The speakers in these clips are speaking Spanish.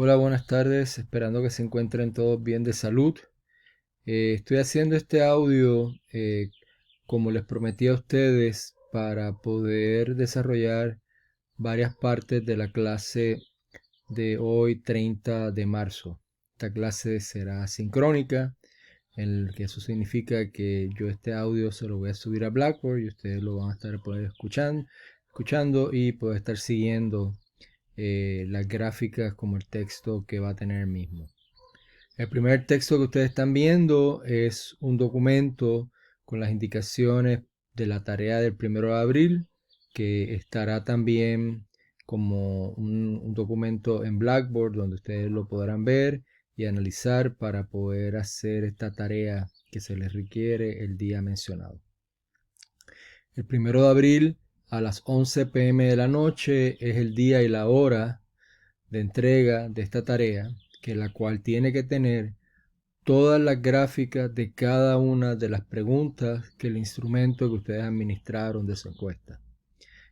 Hola, buenas tardes, esperando que se encuentren todos bien de salud. Estoy haciendo este audio, como les prometí a ustedes, para poder desarrollar varias partes de la clase de hoy, 30 de marzo. Esta clase será sincrónica, que eso significa que yo este audio se lo voy a subir a Blackboard y ustedes lo van a estar escuchando y poder estar siguiendo las gráficas como el texto que va a tener el mismo. El primer texto que ustedes están viendo es un documento con las indicaciones de la tarea del 1 de abril, que estará también como un documento en Blackboard donde ustedes lo podrán ver y analizar para poder hacer esta tarea que se les requiere el día mencionado. El 1 de abril a las 11 p.m. de la noche es el día y la hora de entrega de esta tarea, que la cual tiene que tener todas las gráficas de cada una de las preguntas que el instrumento que ustedes administraron de su encuesta.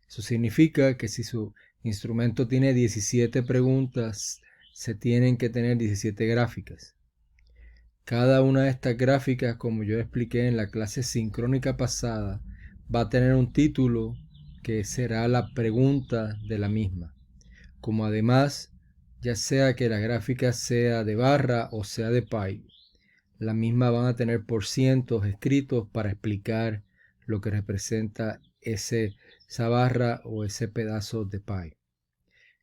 Eso significa que si su instrumento tiene 17 preguntas, se tienen que tener 17 gráficas. Cada una de estas gráficas, como yo expliqué en la clase sincrónica pasada, va a tener un título que será la pregunta de la misma. Como además, ya sea que la gráfica sea de barra o sea de pie, la misma van a tener porcientos escritos para explicar lo que representa esa barra o ese pedazo de pie.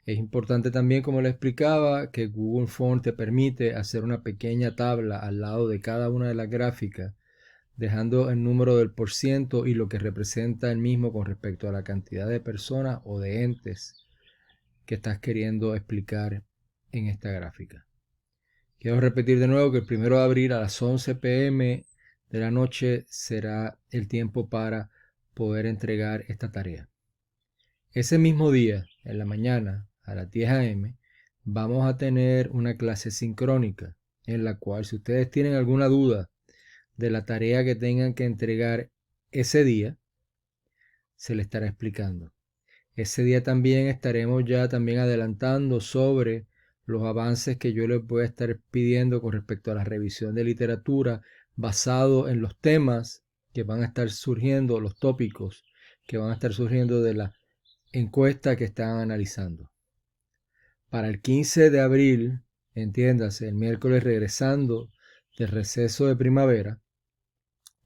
Es importante también, como les explicaba, que Google Forms te permite hacer una pequeña tabla al lado de cada una de las gráficas, dejando el número del porciento y lo que representa el mismo con respecto a la cantidad de personas o de entes que estás queriendo explicar en esta gráfica. Quiero repetir de nuevo que el 1 de abril a las 11 p.m. de la noche será el tiempo para poder entregar esta tarea. Ese mismo día, en la mañana, a las 10 a.m., vamos a tener una clase sincrónica en la cual, si ustedes tienen alguna duda de la tarea que tengan que entregar ese día, se les estará explicando. Ese día también estaremos ya también adelantando sobre los avances que yo les voy a estar pidiendo con respecto a la revisión de literatura basado en los temas que van a estar surgiendo, los tópicos que van a estar surgiendo de la encuesta que están analizando. Para el 15 de abril, entiéndase, el miércoles regresando del receso de primavera,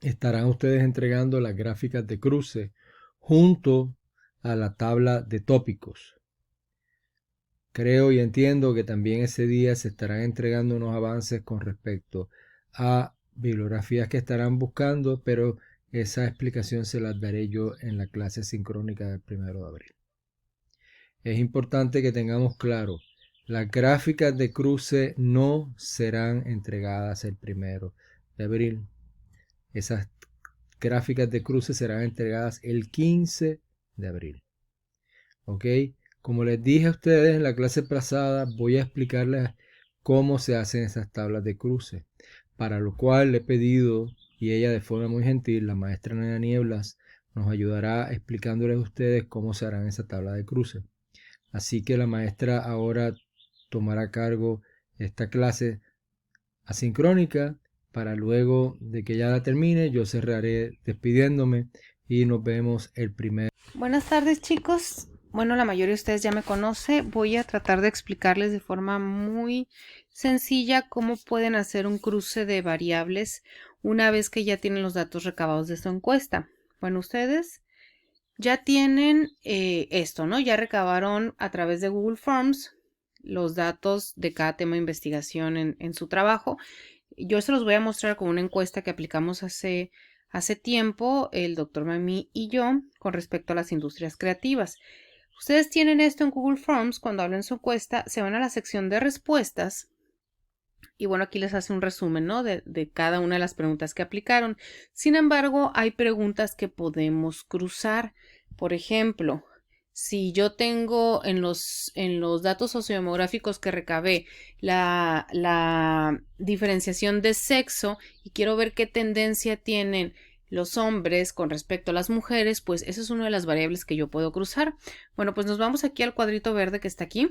estarán ustedes entregando las gráficas de cruce junto a la tabla de tópicos. Creo y entiendo que también ese día se estarán entregando unos avances con respecto a bibliografías que estarán buscando, pero esa explicación se las daré yo en la clase sincrónica del 1 de abril. Es importante que tengamos claro, las gráficas de cruce no serán entregadas el 1 de abril. Esas gráficas de cruce serán entregadas el 15 de abril. ¿Ok? Como les dije a ustedes en la clase pasada, voy a explicarles cómo se hacen esas tablas de cruce. Para lo cual le he pedido, y ella de forma muy gentil, la maestra Nena Nieblas, nos ayudará explicándoles a ustedes cómo se harán esa tabla de cruce. Así que la maestra ahora tomará a cargo esta clase asincrónica para luego de que ya la termine, yo cerraré despidiéndome y nos vemos el primer. Buenas tardes, chicos. Bueno, la mayoría de ustedes ya me conoce. Voy a tratar de explicarles de forma muy sencilla cómo pueden hacer un cruce de variables una vez que ya tienen los datos recabados de su encuesta. Bueno, ustedes ya tienen esto, ¿no? Ya recabaron a través de Google Forms los datos de cada tema de investigación en su trabajo. Yo se los voy a mostrar con una encuesta que aplicamos hace tiempo el doctor Mami y yo con respecto a las industrias creativas. Ustedes tienen esto en Google Forms. Cuando hablen su encuesta, se van a la sección de respuestas. Y bueno, aquí les hace un resumen, ¿no? de cada una de las preguntas que aplicaron. Sin embargo, hay preguntas que podemos cruzar. Por ejemplo, si yo tengo en los datos sociodemográficos que recabé la diferenciación de sexo y quiero ver qué tendencia tienen los hombres con respecto a las mujeres, pues esa es una de las variables que yo puedo cruzar. Bueno, pues nos vamos aquí al cuadrito verde que está aquí.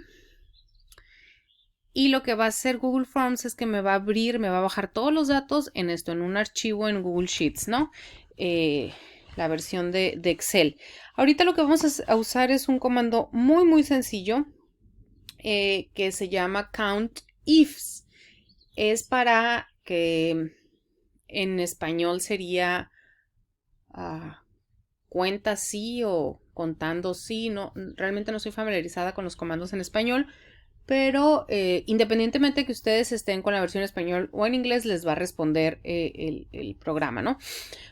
Y lo que va a hacer Google Forms es que me va a abrir, me va a bajar todos los datos en esto, en un archivo en Google Sheets, ¿no? La versión de Excel. Ahorita lo que vamos a usar es un comando muy, muy sencillo que se llama COUNTIFs. Es para que en español sería cuenta sí o contando sí. No, realmente no soy familiarizada con los comandos en español, pero independientemente que ustedes estén con la versión en español o en inglés, les va a responder el programa, ¿no?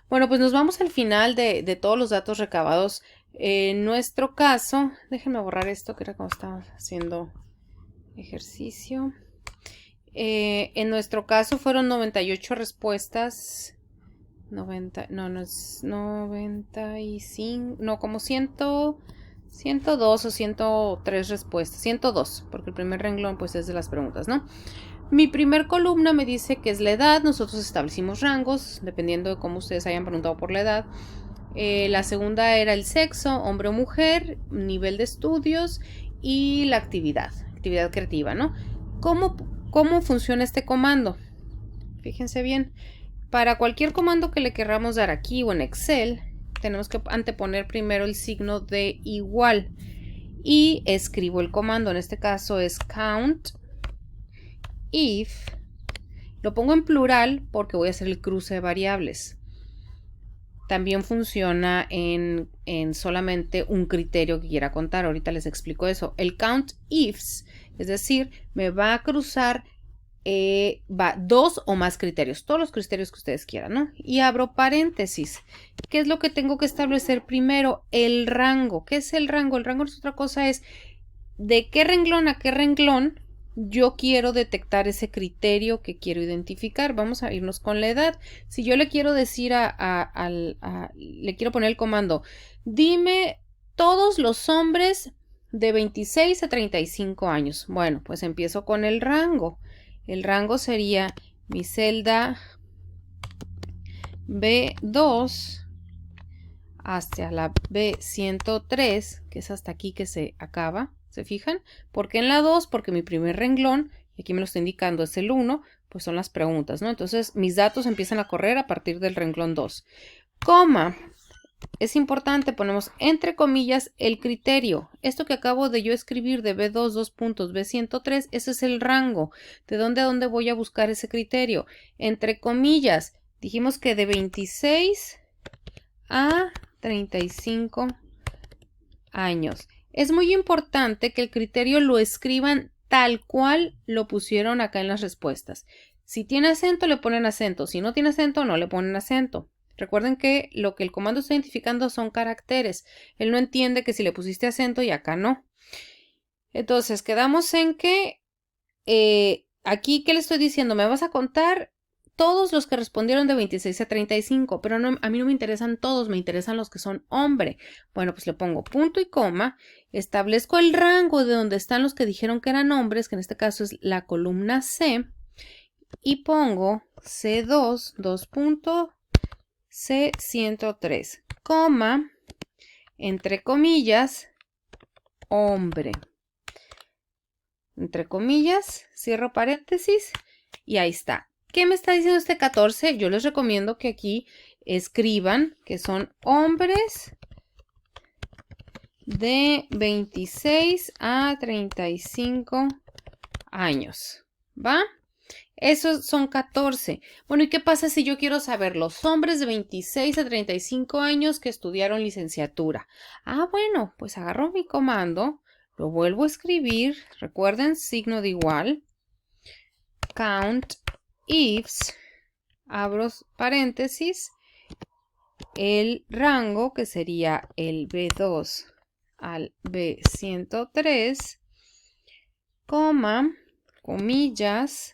Bueno, pues nos vamos al final de todos los datos recabados. En nuestro caso, déjenme borrar esto, que era como estaba haciendo ejercicio. En nuestro caso fueron 98 respuestas. 90, no es 95, no, como 102 o 103 respuestas. 102, porque el primer renglón pues es de las preguntas, ¿no? Mi primer columna me dice que es la edad. Nosotros establecimos rangos, dependiendo de cómo ustedes hayan preguntado por la edad. La segunda era el sexo, hombre o mujer, nivel de estudios y la actividad creativa, ¿no? ¿Cómo funciona este comando? Fíjense bien. Para cualquier comando que le querramos dar aquí o en Excel, tenemos que anteponer primero el signo de igual y escribo el comando. En este caso es COUNTIF. Lo pongo en plural porque voy a hacer el cruce de variables. También funciona en solamente un criterio que quiera contar. Ahorita les explico eso. El COUNTIFs, es decir, me va a cruzar dos o más criterios, todos los criterios que ustedes quieran, ¿no? Y abro paréntesis. ¿Qué es lo que tengo que establecer primero? El rango. ¿Qué es el rango? El rango es otra cosa, es de qué renglón a qué renglón yo quiero detectar ese criterio que quiero identificar. Vamos a irnos con la edad. Si yo le quiero decir le quiero poner el comando, dime todos los hombres de 26 a 35 años. Bueno, pues empiezo con el rango. El rango sería mi celda B2 hasta la B103, que es hasta aquí que se acaba. ¿Se fijan? ¿Por qué en la 2? Porque mi primer renglón, y aquí me lo está indicando, es el 1, pues son las preguntas, ¿no? Entonces mis datos empiezan a correr a partir del renglón 2. Coma. Es importante, ponemos entre comillas el criterio. Esto que acabo de yo escribir de B2, 2 puntos, B103, ese es el rango. ¿De dónde a dónde voy a buscar ese criterio? Entre comillas, dijimos que de 26 a 35 años. Es muy importante que el criterio lo escriban tal cual lo pusieron acá en las respuestas. Si tiene acento, le ponen acento. Si no tiene acento, no le ponen acento. Recuerden que lo que el comando está identificando son caracteres. Él no entiende que si le pusiste acento y acá no. Entonces, quedamos en que aquí, ¿qué le estoy diciendo? Me vas a contar todos los que respondieron de 26 a 35, pero no, a mí no me interesan todos, me interesan los que son hombre. Bueno, pues le pongo punto y coma, establezco el rango de donde están los que dijeron que eran hombres, que en este caso es la columna C, y pongo C2, 2 puntos, C103, coma, entre comillas, hombre. Entre comillas, cierro paréntesis y ahí está. ¿Qué me está diciendo este 14? Yo les recomiendo que aquí escriban que son hombres de 26 a 35 años. ¿Va? Esos son 14. Bueno, ¿y qué pasa si yo quiero saber los hombres de 26 a 35 años que estudiaron licenciatura? Ah, bueno, pues agarro mi comando, lo vuelvo a escribir. Recuerden, signo de igual. COUNTIFs, abro paréntesis, el rango, que sería el B2 al B103, coma, comillas,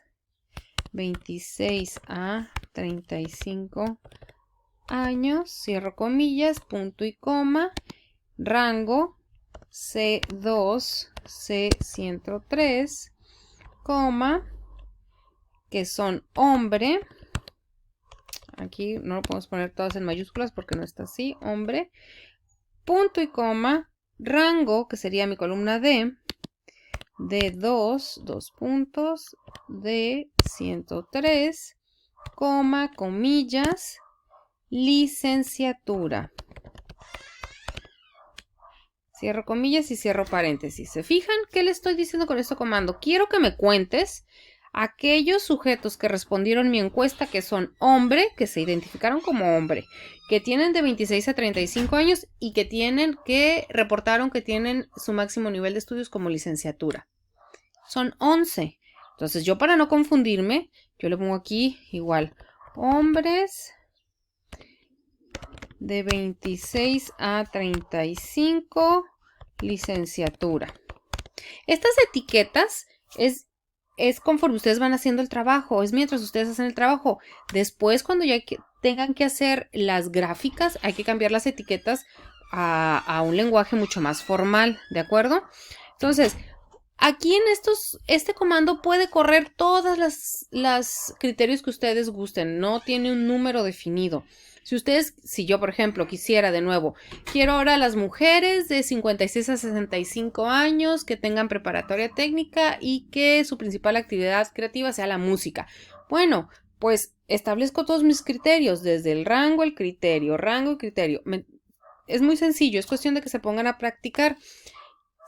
26 a 35 años, cierro comillas, punto y coma, rango C2, C103, coma, que son hombre. Aquí no lo podemos poner todas en mayúsculas porque no está así, hombre, punto y coma, rango, que sería mi columna D, de 2, de 103, coma, comillas, licenciatura. Cierro comillas y cierro paréntesis. ¿Se fijan qué le estoy diciendo con este comando? Quiero que me cuentes aquellos sujetos que respondieron mi encuesta que son hombre, que se identificaron como hombre, que tienen de 26 a 35 años y que reportaron que tienen su máximo nivel de estudios como licenciatura. Son 11. Entonces yo, para no confundirme, yo le pongo aquí igual, hombres de 26 a 35, licenciatura. Estas etiquetas es conforme ustedes van haciendo el trabajo, es mientras ustedes hacen el trabajo. Después, cuando ya tengan que hacer las gráficas, hay que cambiar las etiquetas a un lenguaje mucho más formal, ¿de acuerdo? Entonces, aquí en este comando puede correr todas las criterios que ustedes gusten, no tiene un número definido. Si yo, por ejemplo, quisiera de nuevo, quiero ahora las mujeres de 56 a 65 años que tengan preparatoria técnica y que su principal actividad creativa sea la música. Bueno, pues establezco todos mis criterios, desde el rango, el criterio, es muy sencillo, es cuestión de que se pongan a practicar.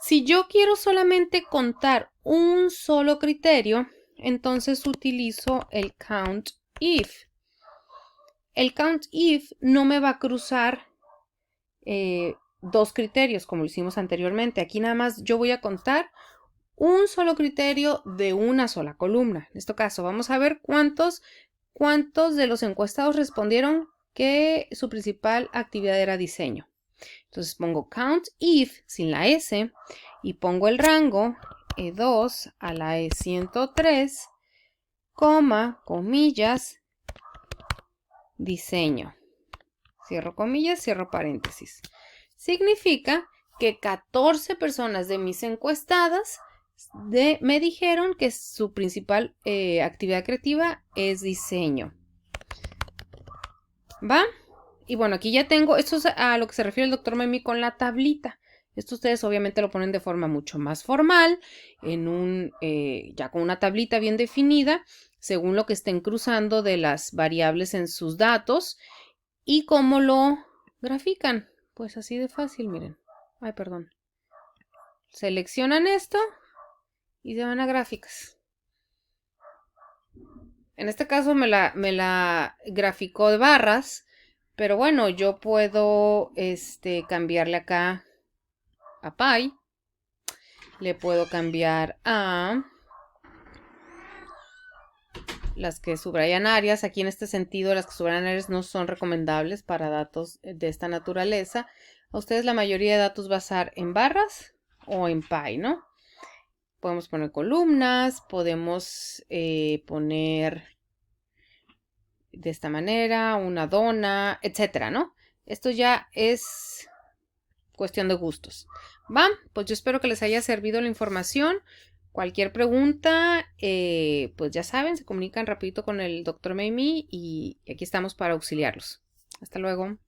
Si yo quiero solamente contar un solo criterio, entonces utilizo el COUNTIF. El COUNTIF no me va a cruzar dos criterios como lo hicimos anteriormente. Aquí nada más yo voy a contar un solo criterio de una sola columna. En este caso vamos a ver cuántos de los encuestados respondieron que su principal actividad era diseño. Entonces pongo COUNTIF sin la S y pongo el rango E2 a la E103, coma, comillas, diseño. Cierro comillas, cierro paréntesis. Significa que 14 personas de mis encuestadas me dijeron que su principal actividad creativa es diseño. ¿Va? Y bueno, aquí ya tengo, esto es a lo que se refiere el doctor Memi con la tablita. Esto ustedes obviamente lo ponen de forma mucho más formal, ya con una tablita bien definida, según lo que estén cruzando de las variables en sus datos y cómo lo grafican. Pues así de fácil, miren. Ay, perdón. Seleccionan esto y se van a gráficas. En este caso me la graficó de barras, pero bueno, yo puedo cambiarle acá a pie. Le puedo cambiar a las que subrayan áreas. Aquí en este sentido, las que subrayan áreas no son recomendables para datos de esta naturaleza. A ustedes la mayoría de datos va a estar en barras o en pie, ¿no? Podemos poner columnas, podemos poner de esta manera una dona, etcétera, ¿no? Esto ya es cuestión de gustos. ¿Va? Pues yo espero que les haya servido la información. Cualquier pregunta, pues ya saben, se comunican rapidito con el doctor Memi y aquí estamos para auxiliarlos. Hasta luego.